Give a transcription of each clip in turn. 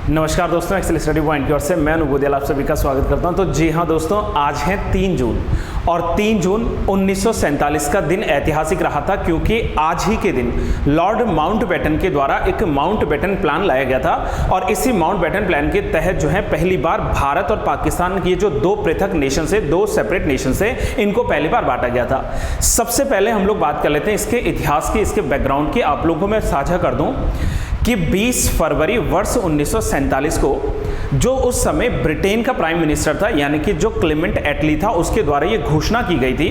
नमस्कार दोस्तों, Excel study point की ओर से मैं अनुबोधियाल आप सभी का स्वागत करता हूं। तो जी हाँ दोस्तों, आज है 3 जून और 3 जून 1947 का दिन ऐतिहासिक रहा था, क्योंकि आज ही के दिन लॉर्ड माउंटबेटन के द्वारा एक माउंटबेटन प्लान लाया गया था। और इसी माउंटबेटन प्लान के तहत जो है पहली बार भारत और पाकिस्तान की जो दो पृथक नेशन से, दो सेपरेट नेशन से, इनको पहली बार बांटा गया था। सबसे पहले हम लोग बात कर लेते हैं इसके इतिहास की, इसके बैकग्राउंड की। आप लोगों को मैं साझा कर दूं कि 20 फरवरी वर्ष 1947 को जो उस समय ब्रिटेन का प्राइम मिनिस्टर था, यानी कि जो क्लेमेंट एटली था, उसके द्वारा ये घोषणा की गई थी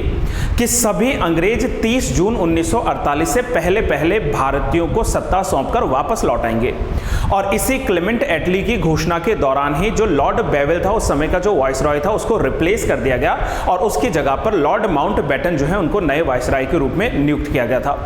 कि सभी अंग्रेज 30 जून 1948 से पहले पहले भारतीयों को सत्ता सौंपकर वापस लौट आएंगे। और इसी क्लेमेंट एटली की घोषणा के दौरान ही जो लॉर्ड बेवेल था, उस समय का जो वाइसरॉय था, उसको रिप्लेस कर दिया गया और उसकी जगह पर लॉर्ड माउंटबेटन जो है उनको नए वाइसरॉय के रूप में नियुक्त किया गया था।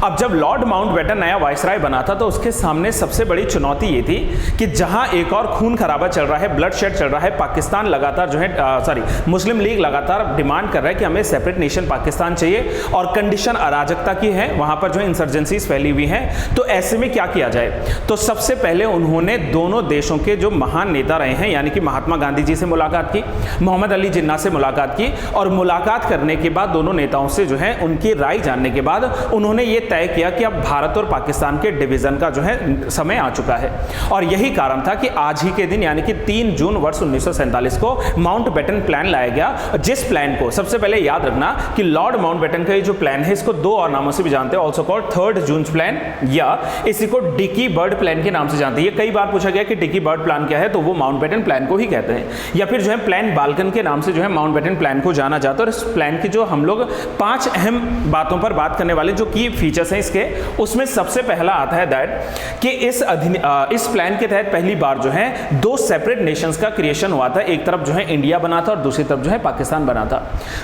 अब जब लॉर्ड माउंटबेटन नया वाइसरॉय बना था तो उसके सामने सबसे बड़ी चुनौती ये थी कि जहां एक और खून खराबा चल रहा है, ब्लड शेड चल रहा है, पाकिस्तान लगातार जो है मुस्लिम लीग लगातार डिमांड कर रहा है कि हमें सेपरेट नेशन पाकिस्तान चाहिए और कंडीशन अराजकता की है, वहां पर जो इंसर्जेंसीज फैली हुई हैं। तो ऐसे में क्या किया जाए? तो सबसे पहले उन्होंने दोनों देशों के जो महान नेता रहे हैं, यानी कि महात्मा गांधी जी से मुलाकात की, मोहम्मद अली जिन्ना से मुलाकात की, और मुलाकात करने के बाद दोनों नेताओं से जो है उनकी राय जानने के बाद उन्होंने ये तय किया कि अब भारत और पाकिस्तान के डिवीजन का जो है समय आ चुका है। और यही कारण था कि आज ही के दिन, यानी कि 3 जून वर्ष 1947 को माउंटबेटन प्लान लाया गया, जिस प्लान को सबसे पहले याद रखना कि लॉर्ड माउंटबेटन का ये जो प्लान है, इसको दो और नामों से भी जानते हैं, ऑल्सो कॉल्ड 3rd जून प्लान, या इसी को डिकी बर्ड प्लान के नाम से जानते हैं। ये कई बार पूछा गया कि डिकी बर्ड प्लान क्या है, तो वो माउंटबेटन प्लान को ही कहते हैं, या फिर जो है प्लान बाल्कन के नाम से जो है माउंटबेटन प्लान को जाना जाता है। और इस प्लान की जो हम लोग 5 अहम बातों पर बात करने वाले जो की फीचर्स हैं इसके, उसमें सबसे पहला आता है दैट कि इस प्लान के तहत पहली बार जो है 2 सेपरेट नेशंस का क्रिएशन हुआ था। एक तरफ जो है इंडिया बना था और दूसरी तरफ जो है पाकिस्तान बना था।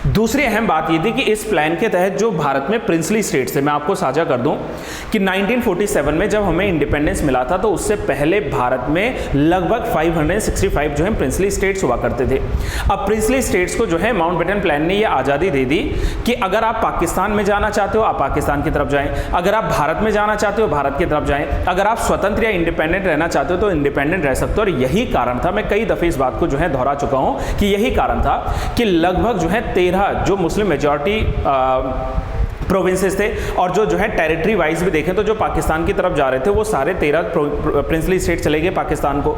दूसरी अहम बात यह थी कि इस प्लान के तहत जो भारत में प्रिंसली स्टेट्स थे, मैं आपको साझा कर दूं कि 1947 में जब हमें इंडिपेंडेंस मिला था तो उससे पहले भारत में लगभग 565 जो है प्रिंसली स्टेट्स हुआ करते थे। अब प्रिंसली स्टेट्स को जो है माउंटबेटन प्लान ने यह आजादी दे दी कि अगर आप पाकिस्तान में जाना चाहते हो आप पाकिस्तान की तरफ जाएं, अगर आप भारत में जाना चाहते हो भारत की तरफ जाएं, अगर आप स्वतंत्र या इंडिपेंडेंट रहना चाहते हो तो इंडिपेंडेंट रह सकते हो। और यही कारण था, मैं कई दफे इस बात को जो है दोहरा चुका हूं कि यही कारण था कि लगभग जो है 13 जो मुस्लिम मेजॉरिटी प्रोविंसेस थे, और जो है टेरिटरी वाइज भी देखें तो जो पाकिस्तान की तरफ जा रहे थे वो सारे 13 प्रिंसली स्टेट चले गए पाकिस्तान को।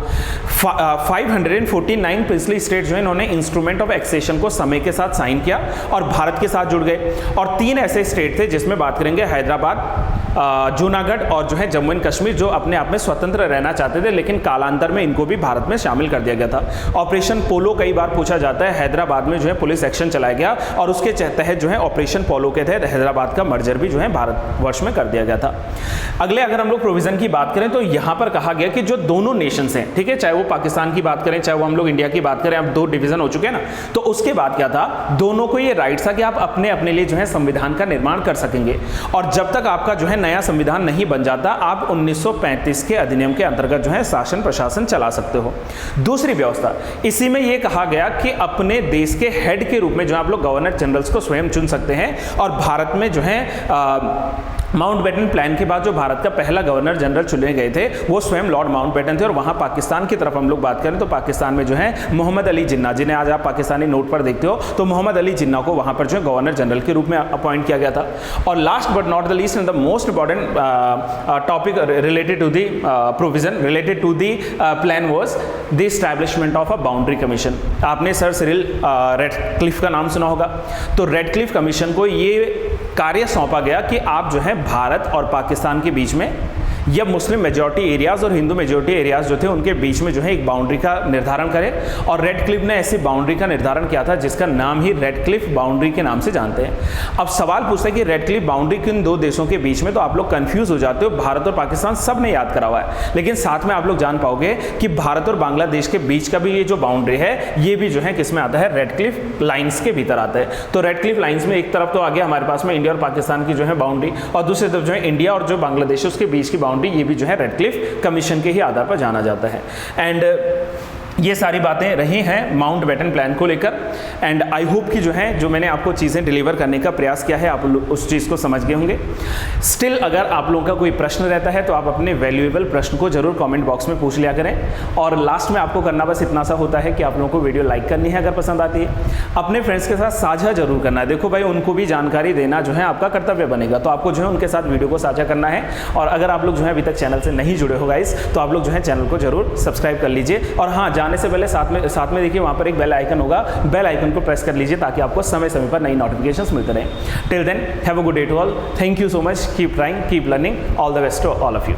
549 प्रिंसली स्टेट जो है इन्होंने इंस्ट्रूमेंट ऑफ एक्सेशन को समय के साथ साइन किया और भारत के साथ जुड़ गए। और 3 ऐसे स्टेट थे जिसमें बात करेंगे हैदराबाद, जूनागढ़ और जो है जम्मू एंड कश्मीर, जो अपने आप में स्वतंत्र रहना चाहते थे, लेकिन कालांतर में इनको भी भारत में शामिल कर दिया गया था। ऑपरेशन पोलो कई बार पूछा जाता है, हैदराबाद में जो है पुलिस एक्शन चलाया गया और उसके तहत जो है ऑपरेशन पोलो के तहत हैदराबाद का मर्जर भी जो है भारतवर्ष में कर दिया गया था। अगले अगर हम लोग प्रोविजन की बात करें तो यहां पर कहा गया कि जो दोनों नेशंस हैं, ठीक है, चाहे वो पाकिस्तान की बात करें चाहे वो हम लोग इंडिया की बात करें, अब 2 डिवीजन हो चुके हैं ना, तो उसके बाद क्या था, दोनों को ये राइट था कि आप अपने अपने लिए जो है संविधान का निर्माण कर सकेंगे। और जब तक आपका जो है नया संविधान नहीं बन जाता, आप 1935 के अधिनियम के अंतर्गत जो है शासन प्रशासन चला सकते हो। दूसरी व्यवस्था, इसी में यह कहा गया कि अपने देश के हेड के रूप में जो आप लोग गवर्नर जनरल्स को स्वयं चुन सकते हैं। और भारत में जो है माउंटबेटन प्लान के बाद जो भारत का पहला गवर्नर जनरल चुने गए थे वो स्वयं लॉर्ड माउंटबेटन थे। और वहां पाकिस्तान की तरफ हम लोग बात करें तो पाकिस्तान में जो है मोहम्मद अली जिन्ना, जिन्हें आज आप पाकिस्तानी नोट पर देखते हो, तो मोहम्मद अली जिन्ना को वहां पर जो है गवर्नर जनरल के रूप में अपॉइंट किया गया था। और last but not the least and the most important topic related to the provision related to the plan was the establishment of a boundary commission. आपने सर सिरिल रेडक्लिफ का नाम सुना होगा। तो रेडक्लिफ कमीशन को ये कार्य सौंपा गया कि आप जो है भारत और पाकिस्तान के बीच में या मुस्लिम मेजॉरिटी एरियाज और हिंदू मेजॉरिटी एरियाज जो थे उनके बीच में जो है एक बाउंड्री का निर्धारण करें। और रेडक्लिफ ने ऐसी बाउंड्री का निर्धारण किया था जिसका नाम ही रेडक्लिफ बाउंड्री के नाम से जानते हैं। अब सवाल पूछता है कि रेडक्लिफ बाउंड्री किन 2 देशों के बीच में, तो आप लोग कंफ्यूज हो जाते हो। भारत और पाकिस्तान सब ने याद करा हुआ है, लेकिन साथ में आप लोग जान पाओगे कि भारत और बांग्लादेश के बीच का भी ये जो बाउंड्री है ये भी जो है किसमें आता है, रेडक्लिफ लाइन्स के भीतर आता है। तो रेडक्लिफ लाइन्स में एक तरफ तो आ गया हमारे पास में इंडिया और पाकिस्तान की जो है बाउंड्री, और दूसरी तरफ जो है इंडिया और जो बांग्लादेश है उसके बीच की बाउंड्री, ये भी जो है रेडक्लिफ कमीशन के ही आधार पर जाना जाता है। एंड ये सारी बातें रही हैं माउंटबेटन प्लान को लेकर, एंड आई होप कि जो मैंने आपको चीज़ें डिलीवर करने का प्रयास किया है आप उस चीज़ को समझ गए होंगे। स्टिल अगर आप लोगों का कोई प्रश्न रहता है तो आप अपने वैल्यूएबल प्रश्न को जरूर कमेंट बॉक्स में पूछ लिया करें। और लास्ट में आपको करना बस इतना सा होता है कि आप लोगों को वीडियो लाइक करनी है अगर पसंद आती है, अपने फ्रेंड्स के साथ साझा जरूर करना है। देखो भाई, उनको भी जानकारी देना आपका कर्तव्य बनेगा, तो आपको उनके साथ वीडियो को साझा करना है। और अगर आप लोग अभी तक चैनल से नहीं जुड़े हो गाइस, तो आप लोग चैनल को जरूर सब्सक्राइब कर लीजिए। और हाँ, जाने से पहले साथ में देखिए वहाँ पर एक बेल आइकन होगा, बेल आइकन को प्रेस कर लीजिए ताकि आपको समय समय पर नई नोटिफिकेशंस मिलते रहें। Till then, have a good day to all. Thank you so much. Keep trying, keep learning. All the best to all of you.